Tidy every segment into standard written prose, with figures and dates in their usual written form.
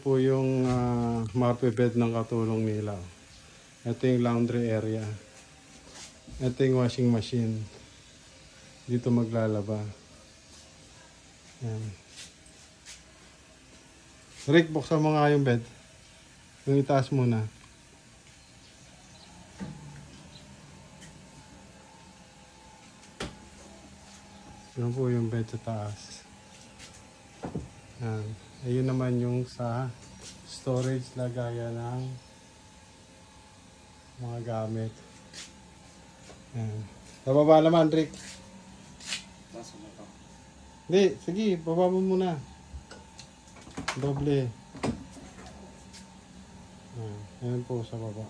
Po yung mapibed ng katulong nila. Ito yung laundry area. Ito yung washing machine. Dito maglalaba. Yan. Rick, buksan mo nga yung bed. Yung itaas muna. Yan po yung bed sa taas. Yan. Ayun naman yung sa storage lagayan ng mga gamit. Yan. Sa baba naman, Rick. Hindi, sige, baba mo muna. Doble. Ayan po sa baba.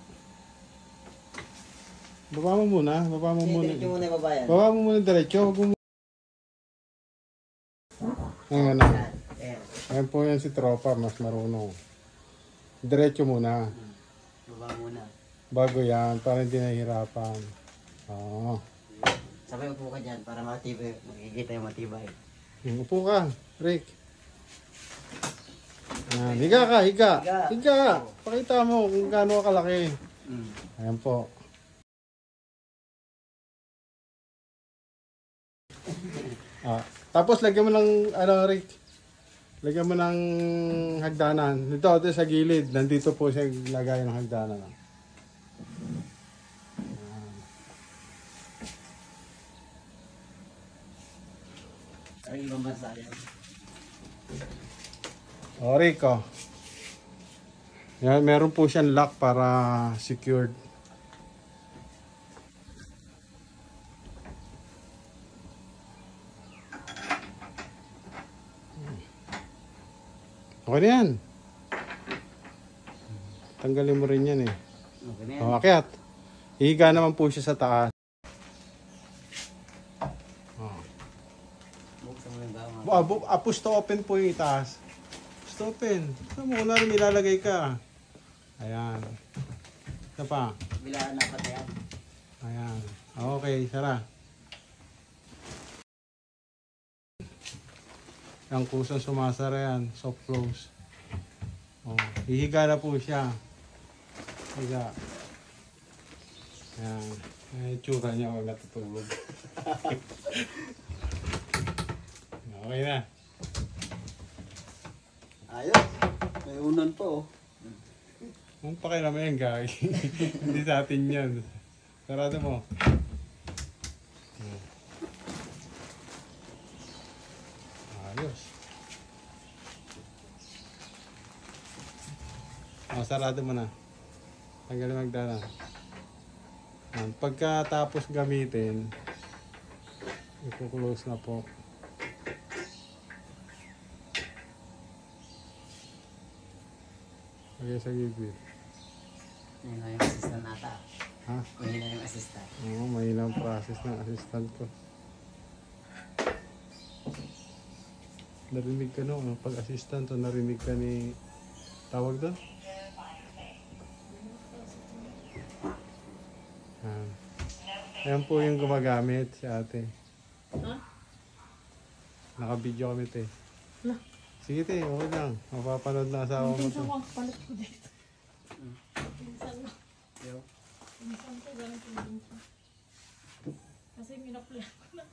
Baba mo muna, baba mo muna. Diretso muna yung babayan. Baba mo muna diretso. Ayan na. Ayan po yan si Tropa, mas marunong. Diretso muna. Baba muna. Bago yan, para hindi nahihirapan. Oo. Sabay upo ka dyan para matibay, makikita yung matibay. Upo ka, Rick. Ayan, higa ka, higa. Higa. Pakita mo kung gaano ka kalaki. Ayan po. Tapos lagyan mo ng, Rick. Lagyan mo ng hagdanan. Dito sa gilid. Nandito po siya lagay ng hagdanan. Ay, ibang bansa yan. O, Rick, oh. Yan, meron po siyang lock para secured. Okay na yan. Tanggalin mo rin yan eh. Okay na yan. O, akyat. Higa naman po siya sa taas. Buksan mo yung bawang. Push to open po yung itaas. Push to open. Saan mo kunwari nilalagay ka? Ayan. Ito pa. Bilaan na pati yan. Ayan. Okay, sara. Ang kusang sumasara yan. Soft close. Oh, hihiga na po siya. Higa. Ayan. Ay, tsura niya ako natutulog. Okay na. Ayos. May unan pa oh. Kung pakiramay yan, guys. Hindi sa atin yan. Sarado mo. Ayos. Sarado mo na. Tanggalin magdala. Pagkatapos gamitin, i-close na po. Lagay sa gilid. Yan na yung assistant nata. Ha? Mahina yung assistant. Oo, mahina ang process ng assistant ko. Narinig ka no, pag-assistant o narinig ka ni tawag doon? Ayan po yung gumagamit si ate. Ha? Naka-video kami te. Wala. Sige te, okay lang. Mapapanood na asawa mo Minsan to. ko ang palit ko dito. Minsan ko. Minsan ko ganun ko minsan. Kasi minaplan ko na.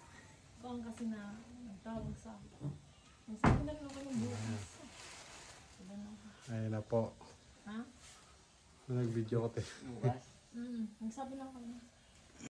Kung kasi na nagtawag sa akin. Sabi na rin ako ng bukas. Ayun na po. Ha? Nag-video ko te. Bukas. Nagsabi lang kami.